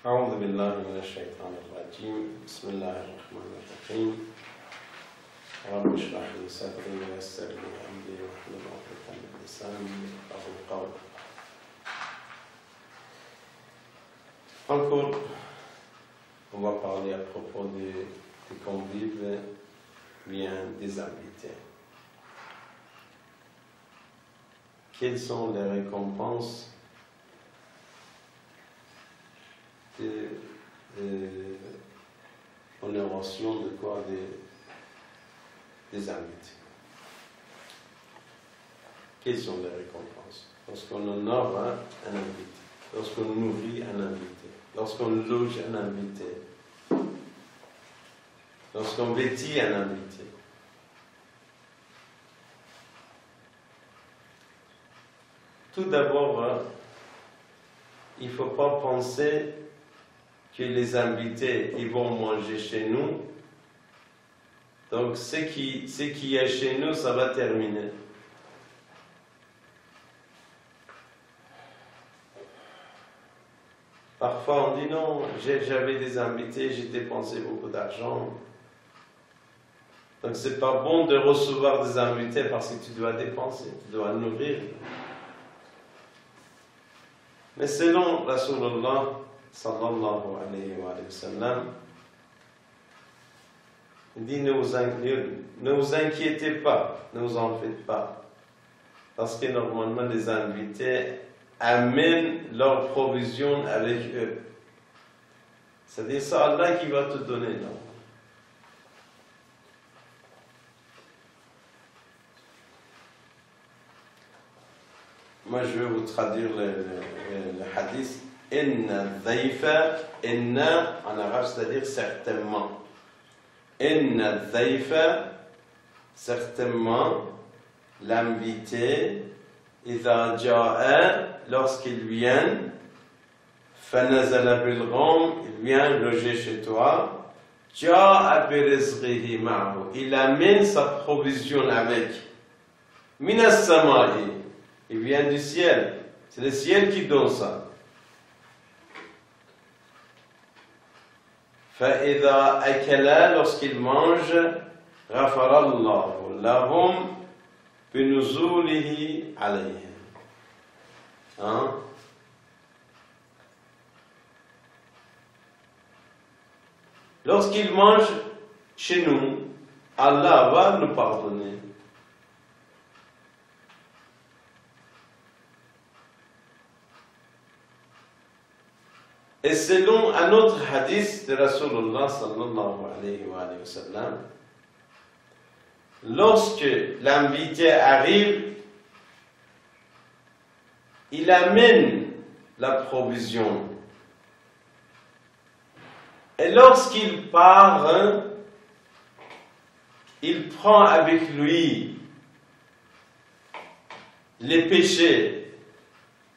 أعوذ بالله من الشيطان الرجيم بسم الله الرحمن الرحيم رب اشرح لي صدري ويسر لي أمري واحلل عقدة من لساني يفقهوا قولي. Encore, on va parler à propos des convives, bien des invités. Quelles sont les récompenses de honoration de quoi des invités? Quelles sont les récompenses? Lorsqu'on honore un invité, lorsqu'on nourrit un invité, lorsqu'on loge un invité, lorsqu'on vêtit un invité. Tout d'abord, il ne faut pas penser que les invités ils vont manger chez nous. Donc ce qui est chez nous, ça va terminer. Parfois on dit non, j'avais des invités, j'ai dépensé beaucoup d'argent. Donc c'est pas bon de recevoir des invités parce que tu dois dépenser, tu dois nourrir. Mais selon Rasulullah sallallahu alayhi wa sallam, il dit ne vous inquiétez pas, ne vous en faites pas. Parce que normalement les invités amènent leur provision avec eux. C'est-à-dire c'est Allah qui va te donner. Non? Moi je vais vous traduire le hadith. Inna dhayfa, inna en arabe c'est-à-dire certainement. Inna dhayfa, certainement, l'invité, idha ja'a, lorsqu'il vient, fanazala bil-gham, il vient loger chez toi, ja'a birizqihi ma'hu, il amène sa provision avec. Minas samai, il vient du ciel, c'est le ciel qui donne ça. فَإِذَا أَكَلَا, lorsqu'il mange, غَفَرَ اللَّهُ لَهُمْ بِنُزُولِهِ عَلَيْهِمْ. Hein? Lorsqu'il mange chez nous, Allah va nous pardonner. Et selon un autre hadith de Rasulullah sallallahu alayhi wa sallam, lorsque l'invité arrive, il amène la provision. Et lorsqu'il part, il prend avec lui les péchés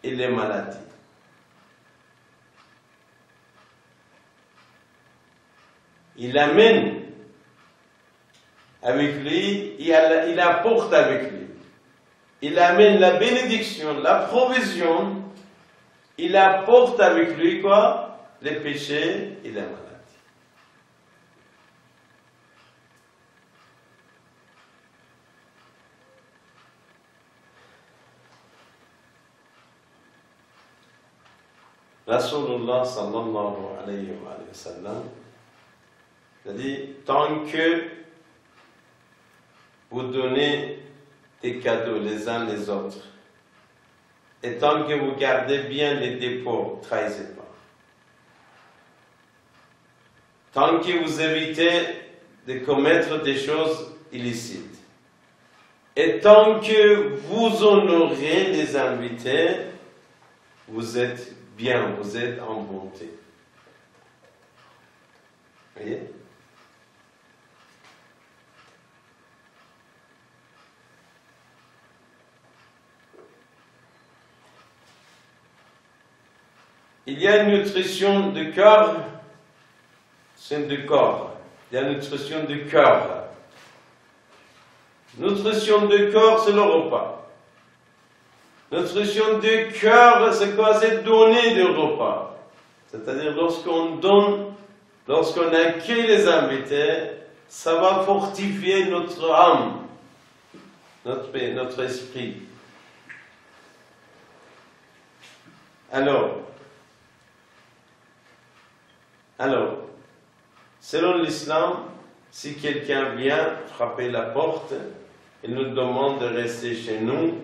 et les maladies. Il amène avec lui, il apporte avec lui. Il amène la bénédiction, la provision, il apporte avec lui quoi? Les péchés et les maladies. Rasulullah sallallahu alayhi wa sallam c'est-à-dire, tant que vous donnez des cadeaux les uns les autres, et tant que vous gardez bien les dépôts, trahissez pas. Tant que vous évitez de commettre des choses illicites, et tant que vous honorez les invités, vous êtes bien, vous êtes en bonté. Vous voyez? Il y a une nutrition de cœur, c'est de corps. Il y a une nutrition de cœur. Nutrition de corps, c'est le repas. Nutrition de cœur, c'est quoi? C'est donner du repas. C'est-à-dire lorsqu'on donne, lorsqu'on accueille les invités, ça va fortifier notre âme, notre esprit. Alors, selon l'islam, si quelqu'un vient frapper la porte, il nous demande de rester chez nous,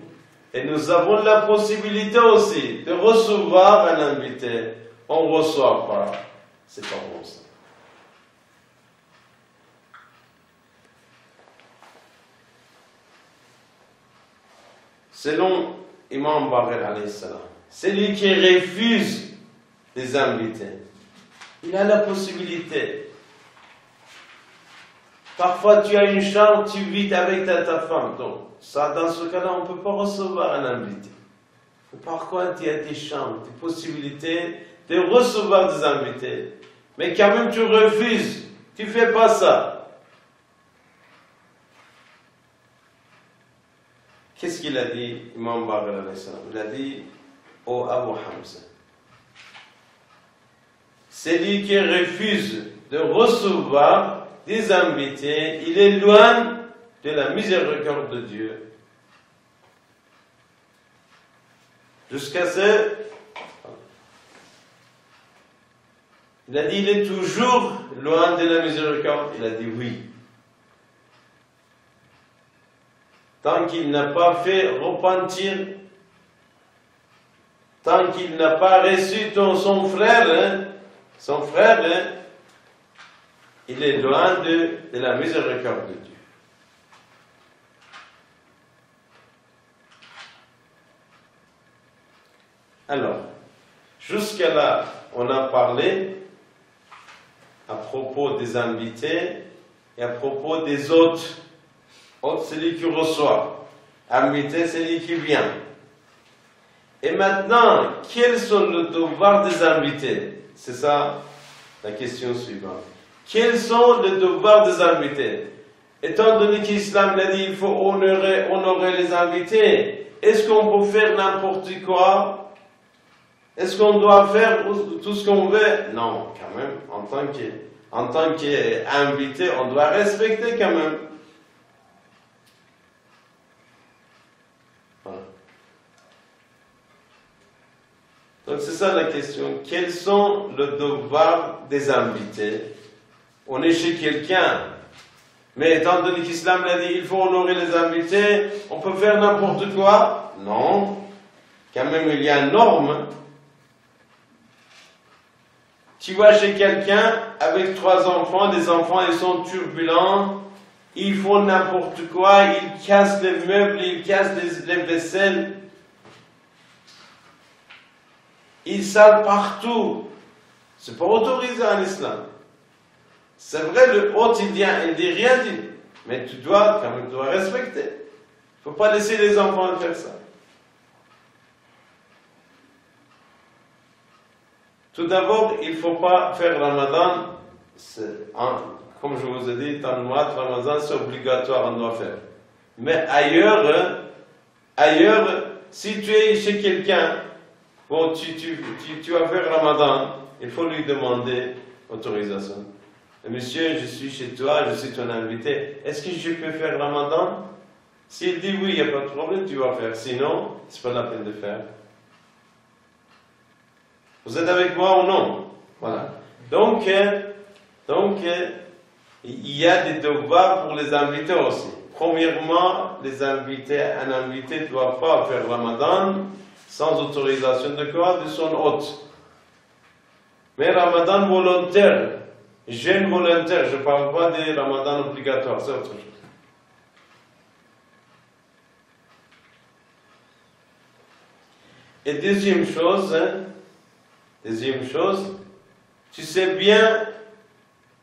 et nous avons la possibilité aussi de recevoir un invité. On ne reçoit pas, c'est pas bon ça. Selon Imam Baqir alayhi salam, celui qui refuse les invités, il a la possibilité. Parfois tu as une chambre, tu vis avec ta femme, donc ça, dans ce cas-là, on ne peut pas recevoir un invité. Par contre, il y a des chambres, des possibilités de recevoir des invités. Mais quand même, tu refuses. Tu ne fais pas ça. Qu'est-ce qu'il a dit, Imam Baqir alayhi salam? Il a dit, ô Abu Hamza, celui qui refuse de recevoir des invités, il est loin de la miséricorde de Dieu. Jusqu'à ce... Il a dit, il est toujours loin de la miséricorde. Il a dit oui. Tant qu'il n'a pas fait repentir, tant qu'il n'a pas reçu son frère, il est loin de la miséricorde de Dieu. Alors, jusqu'à là, on a parlé à propos des invités et à propos des hôtes. Hôte, c'est celui qui reçoit. Invité, c'est celui qui vient. Et maintenant, quels sont les devoirs des invités? C'est ça la question suivante. Quels sont les devoirs des invités? Étant donné qu'Islam l'a dit, il faut honorer les invités, est-ce qu'on peut faire n'importe quoi? Est-ce qu'on doit faire tout ce qu'on veut? Non, quand même, en tant qu'invité, on doit respecter quand même. Voilà. Donc c'est ça la question. Quels sont les devoirs des invités? On est chez quelqu'un, mais étant donné qu'Islam l'a dit, il faut honorer les invités, on peut faire n'importe quoi? Non, quand même il y a une norme. Tu vas chez quelqu'un avec 3 enfants, des enfants ils sont turbulents, ils font n'importe quoi, ils cassent les meubles, ils cassent les vaisselles, ils salent partout. C'est pas autorisé en islam. C'est vrai, le hôte il dit rien, mais tu dois respecter. Il ne faut pas laisser les enfants faire ça. Tout d'abord, il ne faut pas faire Ramadan, comme je vous ai dit, dans le mois de Ramadan, c'est obligatoire, on doit faire. Mais ailleurs, si tu es chez quelqu'un, bon, tu vas faire Ramadan, il faut lui demander autorisation. Monsieur, je suis chez toi, je suis ton invité, est-ce que je peux faire Ramadan? S'il dit oui, il n'y a pas de problème, tu vas faire. Sinon, ce n'est pas la peine de faire. Vous êtes avec moi ou non? Voilà. Donc, il y a des devoirs pour les invités aussi. Premièrement, un invité ne doit pas faire Ramadan sans autorisation de quoi? De son hôte. Mais Ramadan volontaire, jeûne volontaire, je ne parle pas de Ramadan obligatoire, c'est autre chose. Et deuxième chose, tu sais bien,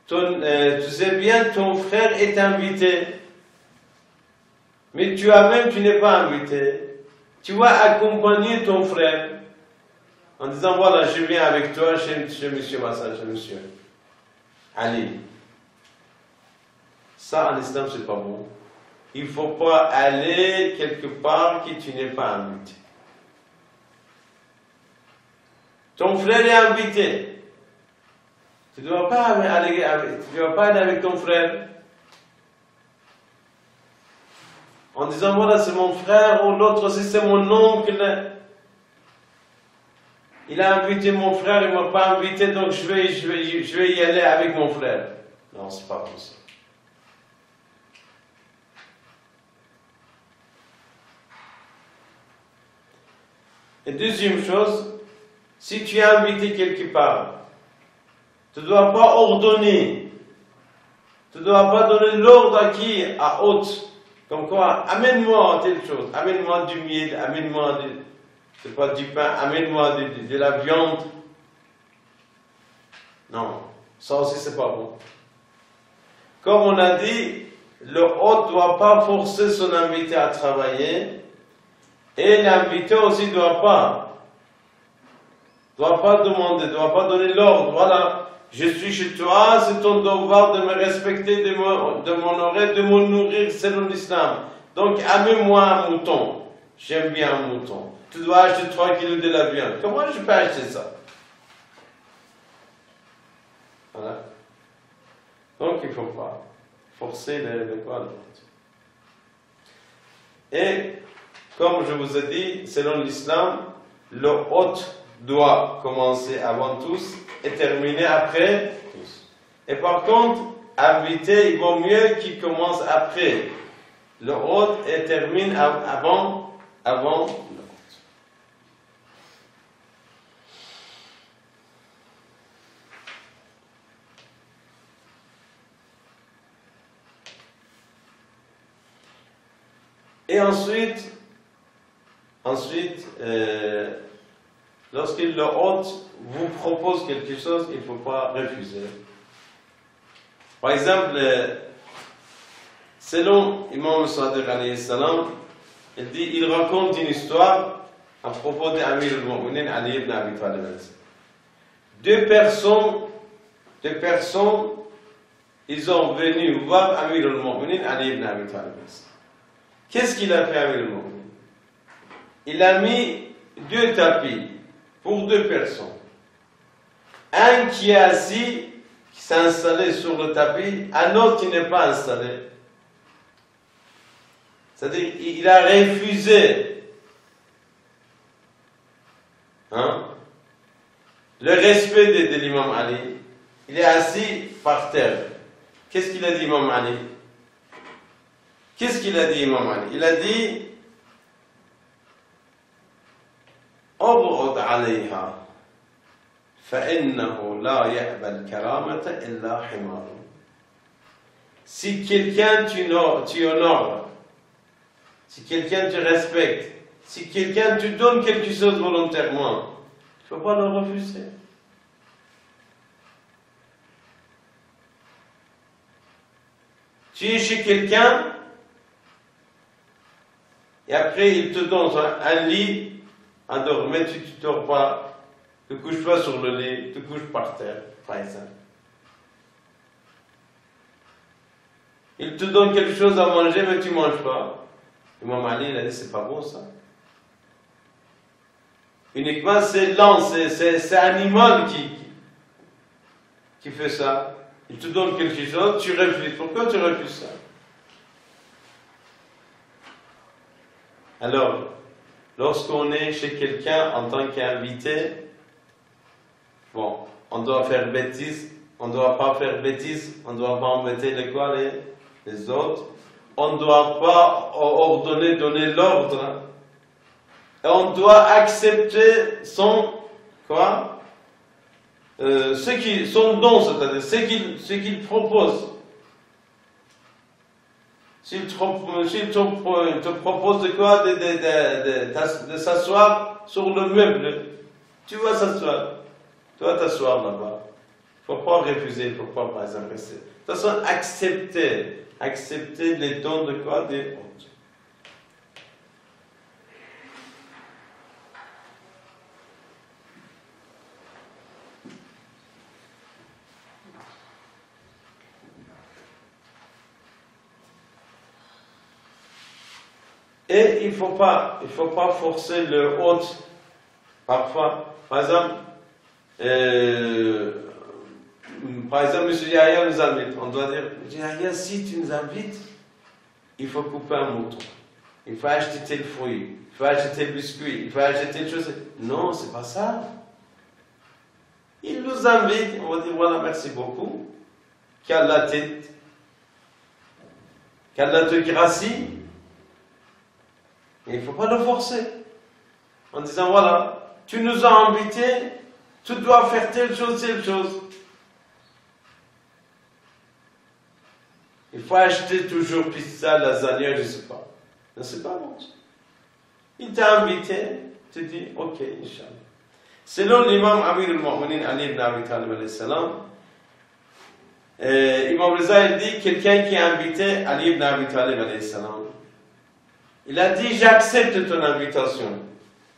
ton frère est invité, mais tu n'es pas invité. Tu vas accompagner ton frère en disant voilà, je viens avec toi chez monsieur Massa, chez monsieur Ali. Ça en islam c'est pas bon. Il ne faut pas aller quelque part que tu n'es pas invité. Ton frère est invité. Tu ne dois pas aller avec ton frère en disant voilà c'est mon frère, ou l'autre aussi c'est mon oncle. Il a invité mon frère, il ne m'a pas invité, donc je vais y aller avec mon frère. Non, c'est pas comme ça. Et deuxième chose, si tu es invité quelque part, tu ne dois pas ordonner. Tu ne dois pas donner l'ordre à qui? À autre. Comme quoi, amène-moi telle chose, amène-moi du miel, amène-moi c'est pas du pain, amène-moi de la viande. Non, ça aussi c'est pas bon. Comme on a dit, le hôte ne doit pas forcer son invité à travailler, et l'invité aussi ne doit pas demander, ne doit pas donner l'ordre. Voilà, je suis chez toi, c'est ton devoir de me respecter, de m'honorer, de me nourrir selon l'islam. Donc amène-moi un mouton. J'aime bien un mouton. Tu dois acheter 3 kilos de la viande. Comment je peux acheter ça? Voilà. Donc il ne faut pas forcer le quoi. Et comme je vous ai dit, selon l'islam, le hôte doit commencer avant tous et terminer après tous. Et par contre, invité, il vaut mieux qu'il commence après le hôte et termine avant le hôte. Et ensuite, lorsque le hôte vous propose quelque chose, il ne faut pas refuser. Par exemple, selon Imam Sadiq alayhi salam, il raconte une histoire à propos d'Amir al-Mu'minin Ali ibn Abi Talib. Deux personnes, ils ont venu voir Amir al-Mu'minin Ali ibn Abi Talib. Qu'est-ce qu'il a fait Amir al-Mu'minin? Il a mis 2 tapis pour 2 personnes. Un qui est assis, qui s'est installé sur le tapis, un autre qui n'est pas installé. C'est-à-dire, il a refusé le respect de l'imam Ali. Il est assis par terre. Qu'est-ce qu'il a dit, Imam Ali? Qu'est-ce qu'il a dit, Imam Ali? Il a dit أبعد عليها فإنه لا يأبى الكرامة إلا حمار. Si quelqu'un tu honores, si quelqu'un tu respectes, si quelqu'un tu donne quelque chose volontairement, il ne faut pas le refuser. Tu es chez quelqu'un et après il te donne un lit. Alors, mais tu ne dors pas, tu ne couches pas sur le lit, tu couches par terre, par exemple. Il te donne quelque chose à manger, mais tu ne manges pas. Imam Ali, il a dit, c'est pas bon ça. Uniquement, c'est l'an, c'est animal qui fait ça. Il te donne quelque chose, tu refuses. Pourquoi tu refuses ça? Alors, lorsqu'on est chez quelqu'un en tant qu'invité, bon, on doit faire bêtise, on ne doit pas faire bêtise, on ne doit pas embêter les autres, on ne doit pas donner l'ordre, et on doit accepter son don, c'est-à-dire ce qu'il propose. S'il te propose de s'asseoir sur le meuble, tu vas s'asseoir. Tu vas t'asseoir là-bas. Il ne faut pas refuser, il ne faut pas, par exemple, rester. De toute façon, accepter les dons des autres. Et il ne faut pas forcer le hôte. Parfois, par exemple, par exemple, M. Yahya nous invite. On doit dire, M. Yahya, si tu nous invites, il faut couper un mouton. Il faut acheter tel fruit. Il faut acheter tel biscuit. Il faut acheter telle chose. Non, c'est pas ça. Il nous invite. On va dire, voilà, merci beaucoup. Qu'Allah t'aide. Qu'Allah te gracie. Mais il ne faut pas le forcer. En disant, voilà, tu nous as invités, tu dois faire telle chose, telle chose. Il faut acheter toujours pizza, lasagne, je ne sais pas. Non, c'est pas bon. Il t'a invité, tu dis, ok, Inch'Allah. Selon l'imam Amir al-Mu'minin Ali ibn Abi Talib alayhi salam, Imam Reza, il dit, quelqu'un qui a invité Ali ibn Abi Talib alayhi salam, il a dit, j'accepte ton invitation.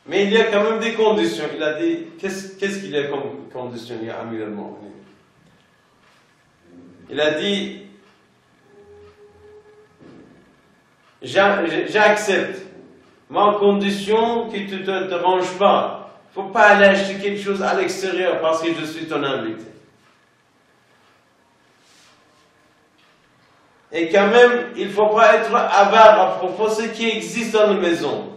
Mais il y a quand même des conditions. Il a dit, qu'est-ce qu'il y a comme condition, il y a Amir al-Mu'minin? Il a dit, j'accepte. Ma condition qui ne te dérange pas. Il ne faut pas aller acheter quelque chose à l'extérieur parce que je suis ton invité. Et quand même, il ne faut pas être avare à propos de ce qui existe dans la maison.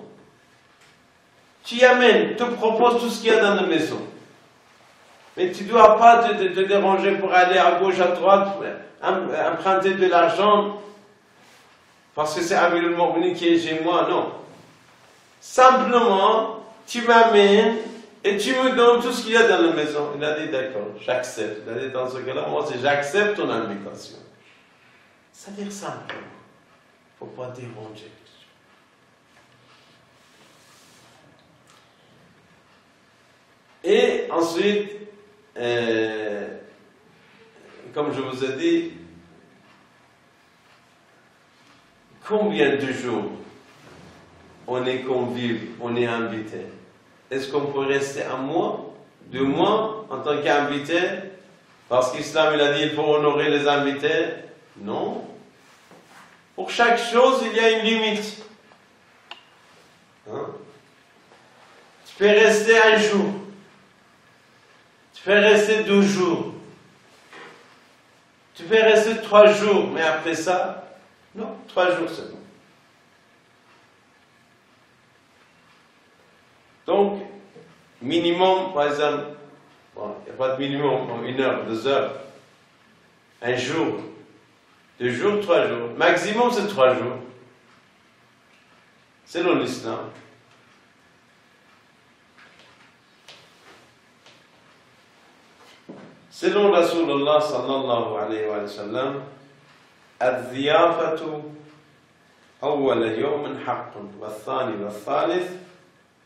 Tu amènes, te proposes tout ce qu'il y a dans la maison. Mais tu ne dois pas te déranger pour aller à gauche, à droite, emprunter de l'argent, parce que c'est Amir al-Mu'minin qui est chez moi, non. Simplement, tu m'amènes et tu me donnes tout ce qu'il y a dans la maison. Il a dit, d'accord, j'accepte. Il a dit, dans ce cas-là, moi, c'est j'accepte ton invitation. C'est-à-dire simplement. Il ne faut pas déranger. Et ensuite, comme je vous ai dit, combien de jours on est convive, on est invité? Est-ce qu'on peut rester un mois, 2 mois en tant qu'invité? Parce qu'Islam, il a dit, il faut honorer les invités. Non. Pour chaque chose, il y a une limite. Hein? Tu peux rester 1 jour. Tu peux rester 12 jours. Tu peux rester 3 jours. Mais après ça, non, 3 jours seulement. Donc, minimum, par exemple, bon, il n'y a pas de minimum, 1 heure, 2 heures, 1 jour, 2 jours, 3 jours. Maximum, c'est 3 jours. Selon l'islam. Selon Rasulullah sallallahu alayhi wa sallam, الضيافة أول يوم حق والثاني والثالث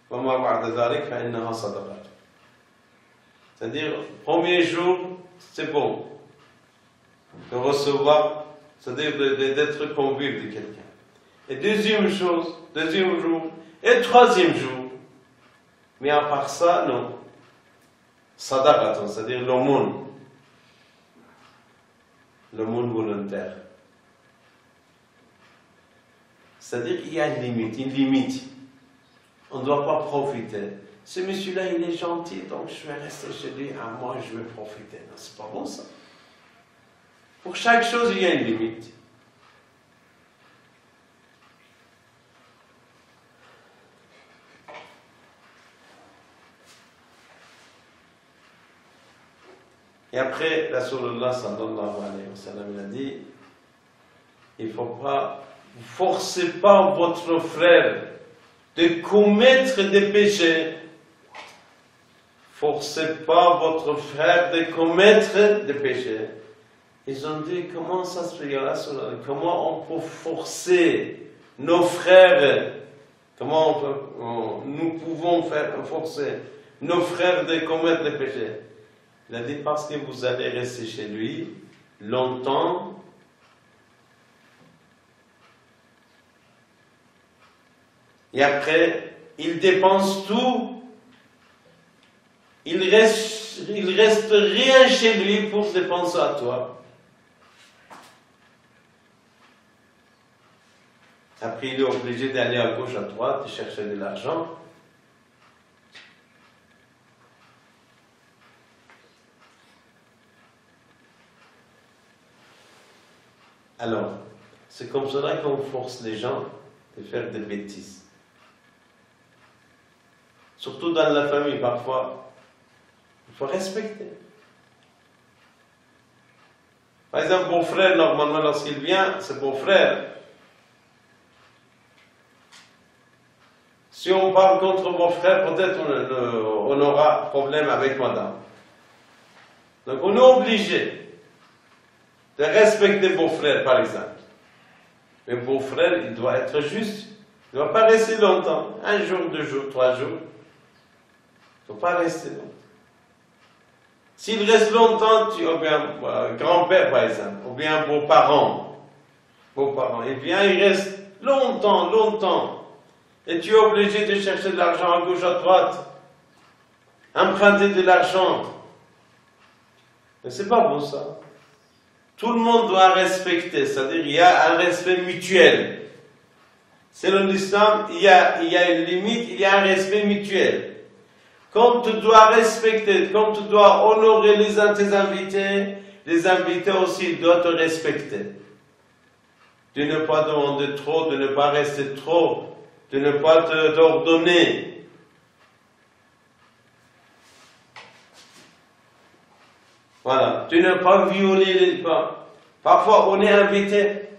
وما بعد ذلك فإنها صدقة. C'est-à-dire, premier jour, c'est bon de recevoir, c'est-à-dire d'être convive de quelqu'un. Et deuxième jour, et troisième jour. Mais à part ça, non. Sadaqatan, c'est-à-dire l'aumône volontaire. C'est-à-dire qu'il y a une limite. On ne doit pas profiter. Ce monsieur-là, il est gentil, donc je vais rester chez lui. Moi, je vais profiter. Non, c'est pas bon ça. Pour chaque chose, il y a une limite. Et après, Rasulullah sallallahu alayhi wa sallam, il a dit, il ne faut pas, forcez pas votre frère de commettre des péchés. Forcez pas votre frère de commettre des péchés. Ils ont dit, comment ça se fait, Rasulullah? Comment on peut forcer nos frères? Comment nous pouvons forcer nos frères de commettre des péchés? Il a dit, parce que vous allez rester chez lui longtemps. Et après, il dépense tout. Il reste rien chez lui pour dépenser à toi. Après, il est obligé d'aller à gauche, à droite, de chercher de l'argent. Alors, c'est comme cela qu'on force les gens de faire des bêtises. Surtout dans la famille, parfois, il faut respecter. Par exemple, beau-frère, normalement, lorsqu'il vient, c'est beau-frère. Si on parle contre beau-frère, peut-être on aura problème avec madame. Donc, on est obligé de respecter beau-frère, par exemple. Mais beau-frère, il doit être juste. Il ne doit pas rester longtemps. 1 jour, 2 jours, 3 jours. Il ne faut pas rester longtemps. S'il reste longtemps, ou bien grand-père par exemple, ou bien beaux-parents, il vient, il reste longtemps, et tu es obligé de chercher de l'argent à gauche, à droite, emprunter de l'argent. Mais c'est pas bon ça. Tout le monde doit respecter, c'est-à-dire il y a un respect mutuel. Selon l'islam, il y a une limite, il y a un respect mutuel. Comme tu dois respecter, comme tu dois honorer tes invités, les invités aussi doivent te respecter. De ne pas demander trop, de ne pas rester trop, de ne pas t'ordonner. Voilà, de ne pas violer les pas. Parfois, on est invité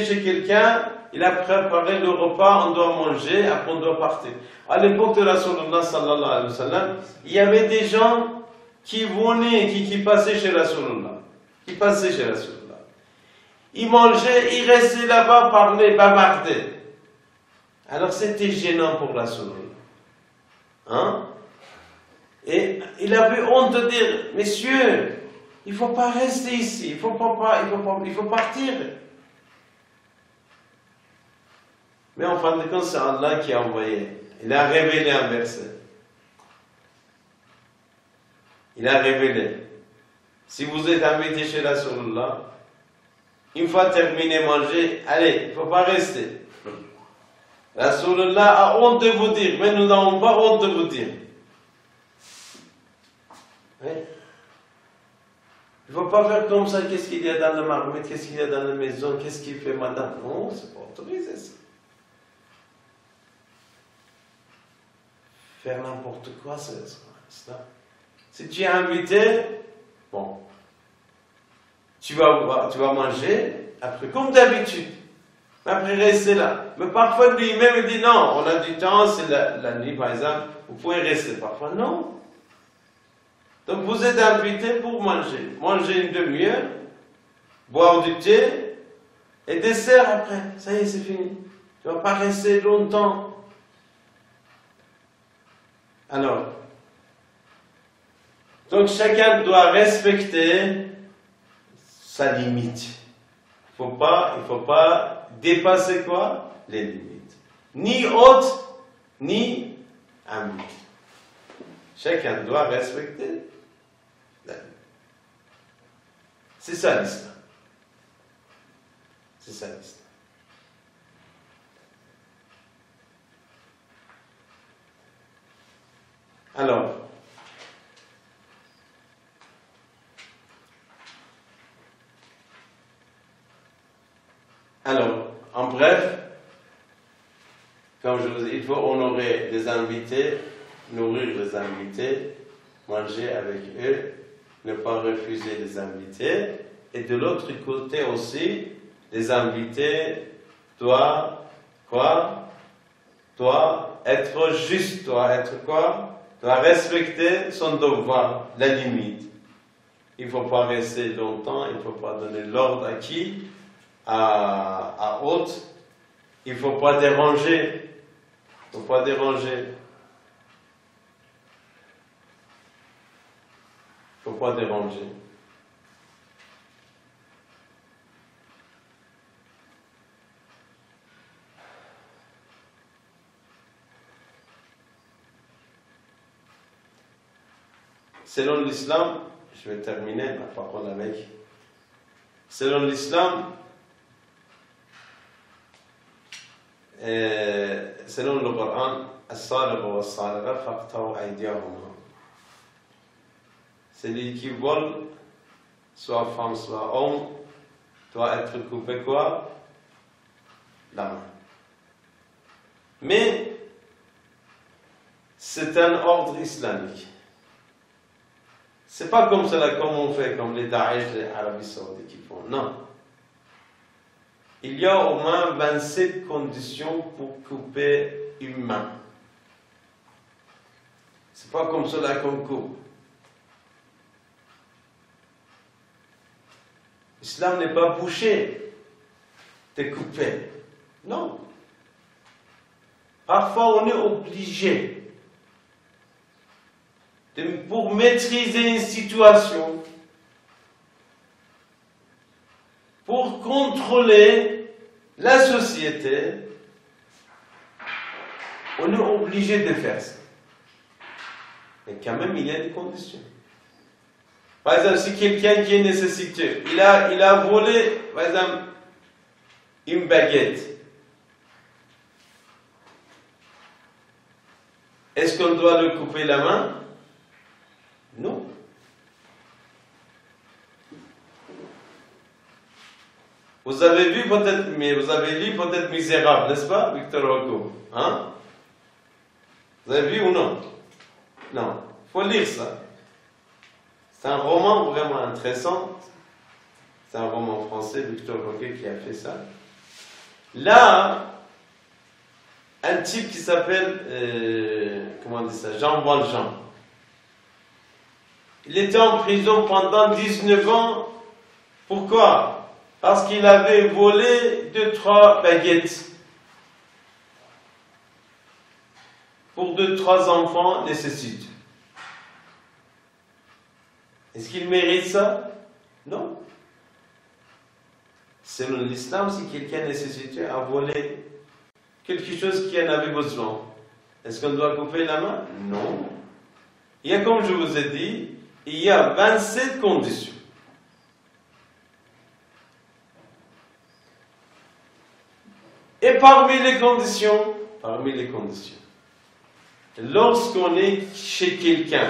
chez quelqu'un, il a préparé le repas, on doit manger, après on doit partir. À l'époque de Rasulullah sallallahu alayhi wa sallam, il y avait des gens qui venaient, qui passaient chez Rasulullah. Ils mangeaient, ils restaient là-bas, parlaient, bavardaient. Alors c'était gênant pour Rasulullah. Hein? Et il avait honte de dire, messieurs, il ne faut pas rester ici, il faut partir. Mais en fin de compte, c'est Allah qui a envoyé. Il a révélé un verset. Il a révélé. Si vous êtes invité chez Rasulullah, une fois terminé manger, allez, il ne faut pas rester. Rasulullah a honte de vous dire, mais nous n'avons pas honte de vous dire. Oui. Il ne faut pas faire comme ça, qu'est-ce qu'il y a dans la marmite, qu'est-ce qu'il y a dans la maison, qu'est-ce qu'il fait madame. Non, c'est pas autorisé ça. Faire n'importe quoi, c'est ça. Si tu es invité, bon, tu vas manger, après, comme d'habitude, après rester là. Mais parfois lui-même il dit non, on a du temps, c'est la nuit par exemple, vous pouvez rester. Parfois non. Donc vous êtes invité pour manger. Manger une demi-heure, boire du thé, et dessert après. Ça y est, c'est fini. Tu ne vas pas rester longtemps. Alors, donc chacun doit respecter sa limite. Il ne faut pas dépasser quoi? Les limites. Ni haute, ni amie. Chacun doit respecter la limite. C'est ça l'islam. C'est ça l'islam. Alors, en bref, comme je vous ai dit, il faut honorer les invités, nourrir les invités, manger avec eux, ne pas refuser les invités. Et de l'autre côté aussi, les invités doivent être juste, doit respecter son devoir, la limite. Il ne faut pas rester longtemps, il ne faut pas donner l'ordre à qui? À autre. Il ne faut pas déranger. Il ne faut pas déranger. Il ne faut pas déranger. Selon l'islam, je vais terminer ma parole avec. Selon l'islam, selon le Coran, celui qui vole, soit femme, soit homme, doit être coupé quoi? La main. Mais c'est un ordre islamique. C'est pas comme cela, comme on fait, comme les Daesh et l'Arabie Saoudite qui font. Non. Il y a au moins 27 conditions pour couper une main. C'est pas comme cela qu'on coupe. L'islam n'est pas bouché de couper. Non. Parfois, on est obligé pour maîtriser une situation, pour contrôler la société, on est obligé de faire ça. Mais quand même, il y a des conditions. Par exemple, si quelqu'un qui est nécessiteux, il a volé, par exemple, une baguette. Est-ce qu'on doit lui couper la main? Non. Vous avez vu peut-être, mais vous avez lu peut-être Misérable, n'est-ce pas, Victor Hugo? Hein? Vous avez vu ou non? Non. Il faut lire ça. C'est un roman vraiment intéressant. C'est un roman français, Victor Hugo qui a fait ça. Là, un type qui s'appelle, comment on dit ça, Jean Valjean. Il était en prison pendant 19 ans. Pourquoi? Parce qu'il avait volé 2-3 baguettes pour 2-3 enfants nécessités. Est-ce qu'il mérite ça? Non. Selon l'islam, si quelqu'un nécessitait à voler quelque chose qui en avait besoin, est-ce qu'on doit couper la main? Non. Il y a, comme je vous ai dit, il y a 27 conditions. Et parmi les conditions, lorsqu'on est chez quelqu'un,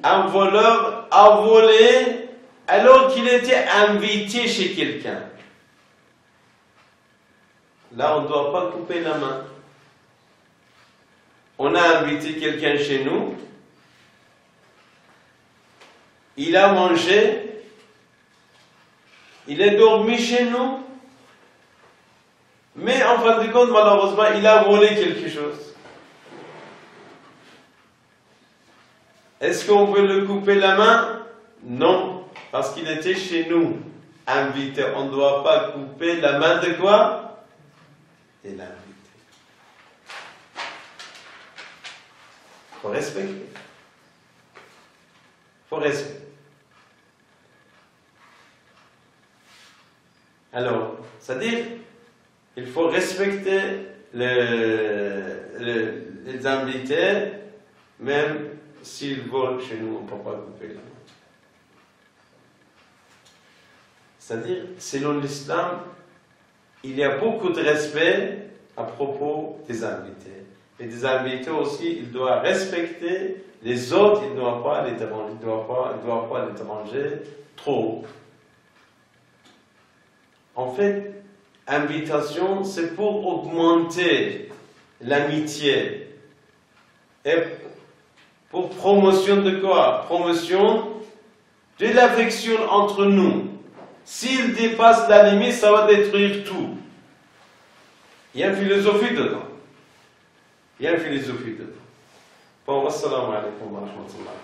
un voleur a volé alors qu'il était invité chez quelqu'un. Là, on ne doit pas couper la main. On a invité quelqu'un chez nous, il a mangé, il est dormi chez nous, mais en fin de compte, malheureusement, il a volé quelque chose. Est-ce qu'on peut le couper la main? Non, parce qu'il était chez nous, invité. On ne doit pas couper la main de quoi? De l'invité. Il faut respecter. Il faut respecter. Alors, c'est-à-dire, il faut respecter les invités, même s'ils volent chez nous, on ne peut pas couper la main. C'est-à-dire, selon l'islam, il y a beaucoup de respect à propos des invités. Et des invités aussi, ils doivent respecter les autres, ils ne doivent pas les déranger, trop. En fait, invitation, c'est pour augmenter l'amitié. Et pour promotion de quoi? Promotion de l'affection entre nous. S'il dépasse la limite, ça va détruire tout. Il y a une philosophie dedans. Bon, wassalamu alaikum wa rahmatullah.